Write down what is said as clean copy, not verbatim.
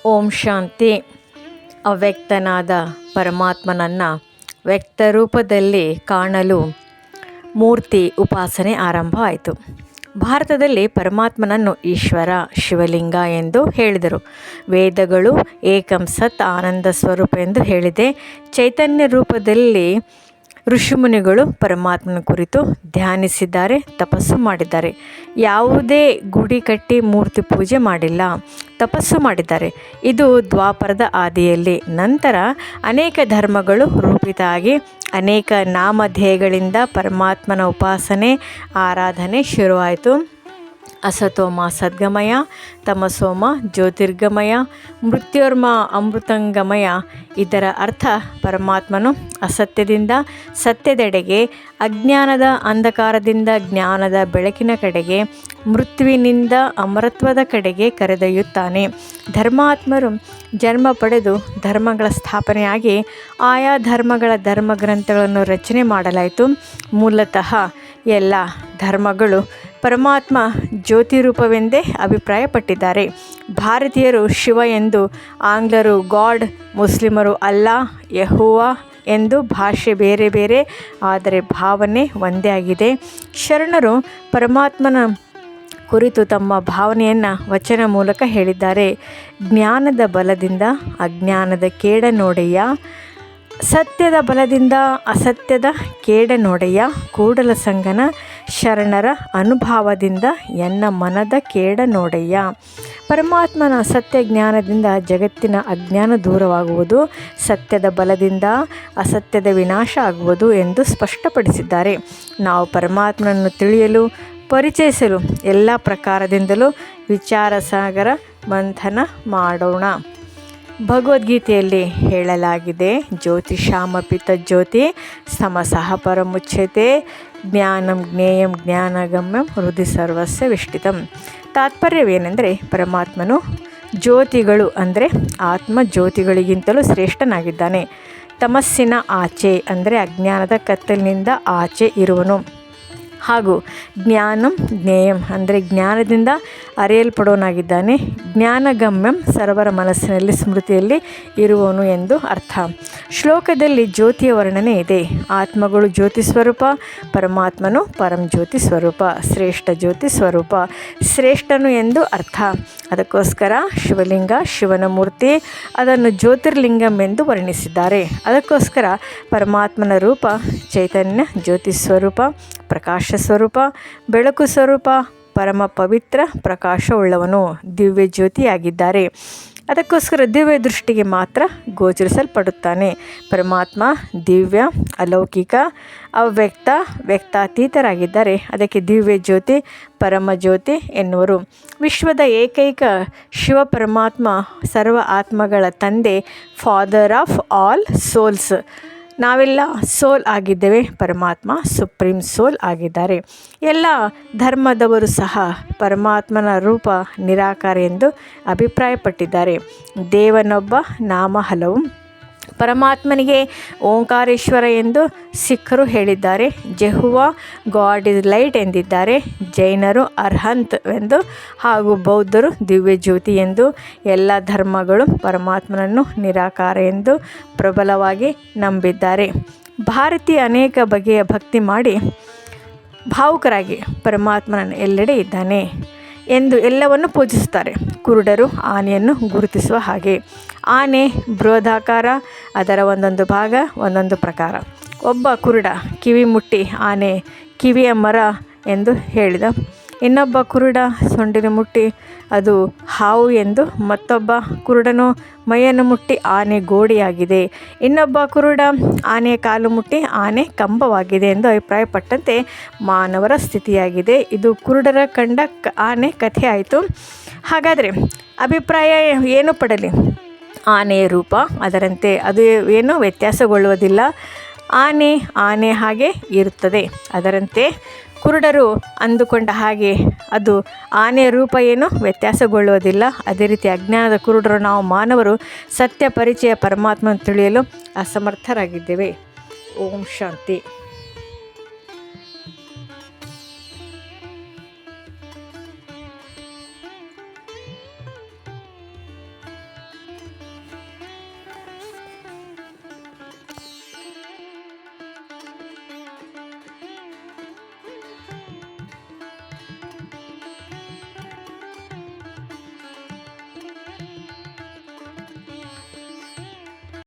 ಓಂ ಶಾಂತಿ. ಅವ್ಯಕ್ತನಾದ ಪರಮಾತ್ಮನನ್ನು ವ್ಯಕ್ತರೂಪದಲ್ಲಿ ಕಾಣಲು ಮೂರ್ತಿ ಉಪಾಸನೆ ಆರಂಭವಾಯಿತು. ಭಾರತದಲ್ಲಿ ಪರಮಾತ್ಮನನ್ನು ಈಶ್ವರ, ಶಿವಲಿಂಗ ಎಂದು ಹೇಳಿದರು. ವೇದಗಳು ಏಕಂ ಸತ್ ಆನಂದ ಸ್ವರೂಪ ಎಂದು ಹೇಳಿದೆ. ಚೈತನ್ಯ ರೂಪದಲ್ಲಿ ಋಷಿಮುನಿಗಳು ಪರಮಾತ್ಮನ ಕುರಿತು ಧ್ಯಾನಿಸಿದ್ದಾರೆ, ತಪಸ್ಸು ಮಾಡಿದ್ದಾರೆ. ಯಾವುದೇ ಗುಡಿ ಕಟ್ಟಿ ಮೂರ್ತಿ ಪೂಜೆ ಮಾಡಿಲ್ಲ, ತಪಸ್ಸು ಮಾಡಿದ್ದಾರೆ. ಇದು ದ್ವಾಪರದ ಆದಿಯಲ್ಲಿ. ನಂತರ ಅನೇಕ ಧರ್ಮಗಳು ರೂಪಿತ ಆಗಿ ಅನೇಕ ನಾಮಧೇಯಗಳಿಂದ ಪರಮಾತ್ಮನ ಉಪಾಸನೆ ಆರಾಧನೆ ಶುರುವಾಯಿತು. ಅಸತೋಮ ಸದ್ಗಮಯ, ತಮಸೋಮ ಜ್ಯೋತಿರ್ಗಮಯ, ಮೃತ್ಯೋರ್ಮ ಅಮೃತಂಗಮಯ. ಇದರ ಅರ್ಥ ಪರಮಾತ್ಮನು ಅಸತ್ಯದಿಂದ ಸತ್ಯದೆಡೆಗೆ, ಅಜ್ಞಾನದ ಅಂಧಕಾರದಿಂದ ಜ್ಞಾನದ ಬೆಳಕಿನ ಕಡೆಗೆ, ಮೃತ್ಯುವಿನಿಂದ ಅಮರತ್ವದ ಕಡೆಗೆ ಕರೆದೊಯ್ಯುತ್ತಾನೆ. ಧರ್ಮಾತ್ಮರು ಜನ್ಮ ಪಡೆದು ಧರ್ಮಗಳ ಸ್ಥಾಪನೆಯಾಗಿ ಆಯಾ ಧರ್ಮಗಳ ಧರ್ಮಗ್ರಂಥಗಳನ್ನು ರಚನೆ ಮಾಡಲಾಯಿತು. ಮೂಲತಃ ಎಲ್ಲ ಧರ್ಮಗಳು ಪರಮಾತ್ಮ ಜ್ಯೋತಿರೂಪವೆಂದೇ ಅಭಿಪ್ರಾಯಪಟ್ಟಿದ್ದಾರೆ. ಭಾರತೀಯರು ಶಿವ ಎಂದು, ಆಂಗ್ಲರು ಗಾಡ್, ಮುಸ್ಲಿಮರು ಅಲ್ಲಾ, ಯೆಹೋವಾ ಎಂದು. ಭಾಷೆ ಬೇರೆ ಬೇರೆ, ಆದರೆ ಭಾವನೆ ಒಂದೇ ಆಗಿದೆ. ಶರಣರು ಪರಮಾತ್ಮನ ಕುರಿತು ತಮ್ಮ ಭಾವನೆಯನ್ನು ವಚನ ಮೂಲಕ ಹೇಳಿದ್ದಾರೆ. ಜ್ಞಾನದ ಬಲದಿಂದ ಅಜ್ಞಾನದ ಕೇಡ ನೋಡೆಯ, ಸತ್ಯದ ಬಲದಿಂದ ಅಸತ್ಯದ ಕೇಡ ನೋಡೆಯ. ಕೂಡಲ ಸಂಗನ ಶರಣರ ಅನುಭಾವದಿಂದ ಎನ್ನ ಮನದ ಕೇಡ ನೋಡೆಯ. ಪರಮಾತ್ಮನ ಸತ್ಯ ಜ್ಞಾನದಿಂದ ಜಗತ್ತಿನ ಅಜ್ಞಾನ ದೂರವಾಗುವುದು, ಸತ್ಯದ ಬಲದಿಂದ ಅಸತ್ಯದ ವಿನಾಶ ಆಗುವುದು ಎಂದು ಸ್ಪಷ್ಟಪಡಿಸಿದ್ದಾರೆ. ನಾವು ಪರಮಾತ್ಮನನ್ನು ತಿಳಿಯಲು, ಪರಿಚಯಿಸಲು ಎಲ್ಲ ಪ್ರಕಾರದಿಂದಲೂ ವಿಚಾರ ಸಾಗರ ಮಂಥನ ಮಾಡೋಣ. ಭಗವದ್ಗೀತೆಯಲ್ಲಿ ಹೇಳಲಾಗಿದೆ, ಜ್ಯೋತಿಷಾಮಪಿತ ಜ್ಯೋತಿ ಸಮಸಃ ಪರಮುಚ್ಯತೆ, ಜ್ಞಾನಂ ಜ್ಞೇಯಂ ಜ್ಞಾನಗಮ್ಯಂ ಹೃದಯ ಸರ್ವಸ್ಯ ವಿಷ್ಟಿತಂ. ತಾತ್ಪರ್ಯವೇನೆಂದರೆ, ಪರಮಾತ್ಮನು ಜ್ಯೋತಿಗಳು ಅಂದರೆ ಆತ್ಮ ಜ್ಯೋತಿಗಳಿಗಿಂತಲೂ ಶ್ರೇಷ್ಠನಾಗಿದ್ದಾನೆ. ತಮಸ್ಸಿನ ಆಚೆ ಅಂದರೆ ಅಜ್ಞಾನದ ಕತ್ತಲಿನಿಂದ ಆಚೆ ಇರುವನು. ಹಾಗೂ ಜ್ಞಾನಂ ಜ್ಞೇಯಂ ಅಂದರೆ ಜ್ಞಾನದಿಂದ ಅರಿಯಲ್ಪಡೋನಾಗಿದ್ದಾನೆ. ಜ್ಞಾನಗಮ್ಯಂ ಸರ್ವರ ಮನಸ್ಸಿನಲ್ಲಿ ಸ್ಮೃತಿಯಲ್ಲಿ ಇರುವನು ಎಂದು ಅರ್ಥ. ಶ್ಲೋಕದಲ್ಲಿ ಜ್ಯೋತಿಯ ವರ್ಣನೆ ಇದೆ. ಆತ್ಮಗಳು ಜ್ಯೋತಿ ಸ್ವರೂಪ, ಪರಮಾತ್ಮನು ಪರಂ ಜ್ಯೋತಿ ಸ್ವರೂಪ, ಶ್ರೇಷ್ಠ ಜ್ಯೋತಿ ಸ್ವರೂಪ, ಶ್ರೇಷ್ಠನು ಎಂದು ಅರ್ಥ. ಅದಕ್ಕೋಸ್ಕರ ಶಿವಲಿಂಗ ಶಿವನ ಮೂರ್ತಿ, ಅದನ್ನು ಜ್ಯೋತಿರ್ಲಿಂಗಂ ಎಂದು ವರ್ಣಿಸಿದ್ದಾರೆ. ಅದಕ್ಕೋಸ್ಕರ ಪರಮಾತ್ಮನ ರೂಪ ಚೈತನ್ಯ ಜ್ಯೋತಿ ಸ್ವರೂಪ, ಪ್ರಕಾಶ ಸ್ವರೂಪ, ಬೆಳಕು ಸ್ವರೂಪ, ಪರಮ ಪವಿತ್ರ ಪ್ರಕಾಶವುಳ್ಳವನು, ದಿವ್ಯ ಜ್ಯೋತಿಯಾಗಿದ್ದಾರೆ. ಅದಕ್ಕೋಸ್ಕರ ದಿವ್ಯ ದೃಷ್ಟಿಗೆ ಮಾತ್ರ ಗೋಚರಿಸಲ್ಪಡುತ್ತಾನೆ. ಪರಮಾತ್ಮ ದಿವ್ಯ, ಅಲೌಕಿಕ, ಅವ್ಯಕ್ತ, ವ್ಯಕ್ತಾತೀತರಾಗಿದ್ದಾರೆ. ಅದಕ್ಕೆ ದಿವ್ಯ ಜ್ಯೋತಿ, ಪರಮ ಜ್ಯೋತಿ ಎನ್ನುವರು. ವಿಶ್ವದ ಏಕೈಕ ಶಿವ ಪರಮಾತ್ಮ ಸರ್ವ ಆತ್ಮಗಳ ತಂದೆ, ಫಾದರ್ ಆಫ್ ಆಲ್ ಸೋಲ್ಸ್. ನಾವೆಲ್ಲ ಸೋಲ್ ಆಗಿದ್ದೇವೆ, ಪರಮಾತ್ಮ ಸುಪ್ರೀಂ ಸೋಲ್ ಆಗಿದ್ದಾರೆ. ಎಲ್ಲ ಧರ್ಮದವರು ಸಹ ಪರಮಾತ್ಮನ ರೂಪ ನಿರಾಕಾರ ಎಂದು ಅಭಿಪ್ರಾಯಪಟ್ಟಿದ್ದಾರೆ. ದೇವನೊಬ್ಬ, ನಾಮ ಹಲವು. ಪರಮಾತ್ಮನಿಗೆ ಓಂಕಾರೇಶ್ವರ ಎಂದು ಸಿಖ್ಖರು ಹೇಳಿದ್ದಾರೆ. ಜೆಹುವಾ ಗಾಡ್ ಇಸ್ ಲೈಟ್ ಎಂದಿದ್ದಾರೆ. ಜೈನರು ಅರ್ಹಂತ್ ಎಂದು ಹಾಗೂ ಬೌದ್ಧರು ದಿವ್ಯ ಜ್ಯೋತಿ ಎಂದು. ಎಲ್ಲ ಧರ್ಮಗಳು ಪರಮಾತ್ಮನನ್ನು ನಿರಾಕಾರ ಎಂದು ಪ್ರಬಲವಾಗಿ ನಂಬಿದ್ದಾರೆ. ಭಾರತೀಯ ಅನೇಕ ಬಗೆಯ ಭಕ್ತಿ ಮಾಡಿ ಭಾವುಕರಾಗಿ ಪರಮಾತ್ಮನನ್ನು ಎಲ್ಲೆಡೆ ಇದ್ದಾನೆ ಎಂದು ಎಲ್ಲವನ್ನು ಪೂಜಿಸುತ್ತಾರೆ. ಕುರುಡರು ಆನೆಯನ್ನು ಗುರುತಿಸುವ ಹಾಗೆ. ಆನೆ ಬೃಹದಾಕಾರ, ಅದರ ಒಂದೊಂದು ಭಾಗ ಒಂದೊಂದು ಪ್ರಕಾರ. ಒಬ್ಬ ಕುರುಡ ಕಿವಿ ಮುಟ್ಟಿ ಆನೆ ಕಿವಿಯ ಮರ ಎಂದು ಹೇಳಿದ. ಇನ್ನೊಬ್ಬ ಕುರುಡ ಸೊಂಡಿಲು ಮುಟ್ಟಿ ಅದು ಹಾವು ಎಂದು. ಮತ್ತೊಬ್ಬ ಕುರುಡನು ಮೈಯನ್ನು ಮುಟ್ಟಿ ಆನೆ ಗೋಡೆಯಾಗಿದೆ. ಇನ್ನೊಬ್ಬ ಕುರುಡ ಆನೆಯ ಕಾಲು ಮುಟ್ಟಿ ಆನೆ ಕಂಬವಾಗಿದೆ ಎಂದು ಅಭಿಪ್ರಾಯಪಟ್ಟಂತೆ ಮಾನವರ ಸ್ಥಿತಿಯಾಗಿದೆ. ಇದು ಕುರುಡರ ಕಂಡ ಆನೆ ಕಥೆ ಆಯಿತು. ಹಾಗಾದರೆ ಅಭಿಪ್ರಾಯ ಏನು ಪಡಲಿ? ಆನೆಯ ರೂಪ ಅದರಂತೆ ಅದು ಏನು ವ್ಯತ್ಯಾಸಗೊಳ್ಳುವುದಿಲ್ಲ. ಆನೆ ಹಾಗೆ ಇರುತ್ತದೆ. ಅದರಂತೆ ಕುರುಡರು ಅಂದುಕೊಂಡ ಹಾಗೆ ಅದು ಆನೆಯ ರೂಪ ಏನು ವ್ಯತ್ಯಾಸಗೊಳ್ಳುವುದಿಲ್ಲ. ಅದೇ ರೀತಿ ಅಜ್ಞಾನದ ಕುರುಡರು ನಾವು ಮಾನವರು ಸತ್ಯ ಪರಿಚಯ ಪರಮಾತ್ಮನ ತಿಳಿಯಲು ಅಸಮರ್ಥರಾಗಿದ್ದೇವೆ. ಓಂ ಶಾಂತಿ.